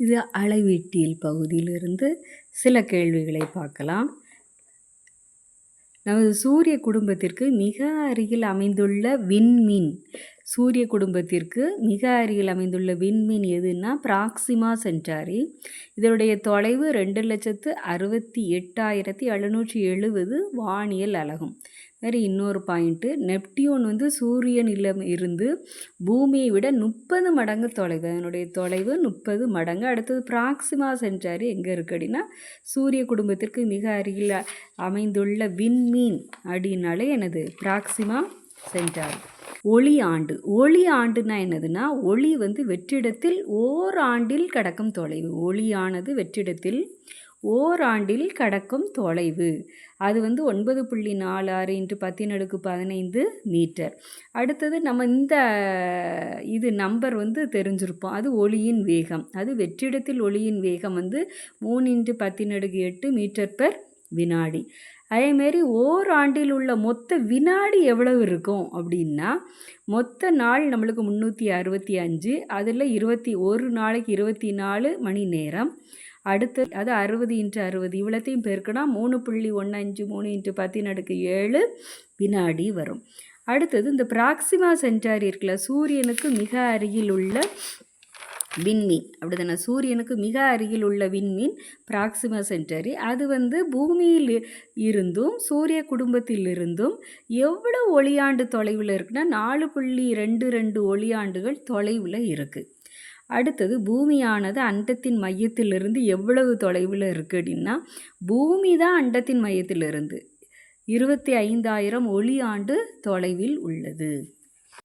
இது அளவீட்டியல் பகுதியிலிருந்து சில கேள்விகளை பார்க்கலாம். நமது சூரிய குடும்பத்திற்கு மிக அருகில் அமைந்துள்ள விண்மீன் எதுன்னா ப்ராக்சிமா சென்டாரி. இதனுடைய தொலைவு 2,68,770 வானியல் அலகும். வேறு இன்னொரு பாயிண்ட்டு, நெப்டியூன் சூரியனிடம் இருந்து பூமியை விட 30 மடங்கு தொலைவு. அதனுடைய தொலைவு 30 மடங்கு. அடுத்தது ப்ராக்சிமா சென்டாரி எங்கே இருக்குது அப்படின்னா, சூரிய குடும்பத்திற்கு மிக அருகில் அமைந்துள்ள விண்மீன் அப்படின்னாலே எனது ப்ராக்சிமா சென்டாரி. ஒளி ஆண்டுனா என்னதுன்னா, ஒளி வெற்றிடத்தில் ஓராண்டில் கடக்கும் தொலைவு. ஒளியானது வெற்றிடத்தில் ஓராண்டில் கடக்கும் தொலைவு. அது 9.46 × 10⁻15 மீட்டர். அடுத்தது நம்ம இது நம்பர் தெரிஞ்சிருப்போம். அது ஒளியின் வேகம். அது வெற்றிடத்தில் ஒளியின் வேகம் 3 × 10⁸ மீட்டர்/வினாடி. அதேமாரி ஓராண்டில் உள்ள மொத்த வினாடி எவ்வளவு இருக்கும் அப்படின்னா, மொத்த நாள் நம்மளுக்கு 365, அதில் ஒரு நாளைக்கு 24 மணி நேரம். அடுத்தது அது 60 × 60 இவ்வளோத்தையும் பெருக்கினா 3.153 × 10⁻7 வினாடி வரும். அடுத்தது இந்த ப்ராக்சிமா சென்டாரி இருக்குல்ல, சூரியனுக்கு மிக அருகில் உள்ள விண்மீன் அப்படிதானே. சூரியனுக்கு மிக அருகில் உள்ள விண்மீன் ப்ராக்சிமா சென்டாரி. அது பூமியில் இருந்தும் சூரிய குடும்பத்தில் இருந்தும் எவ்வளோ ஒளியாண்டு தொலைவில் இருக்குன்னா 4.22 ஒளியாண்டுகள் தொலைவில் இருக்குது. அடுத்தது பூமியானது அண்டத்தின் மையத்திலிருந்து எவ்வளவு தொலைவில் இருக்குது அப்படின்னா, பூமி தான் அண்டத்தின் மையத்திலிருந்து 25,000 ஒளியாண்டு தொலைவில் உள்ளது.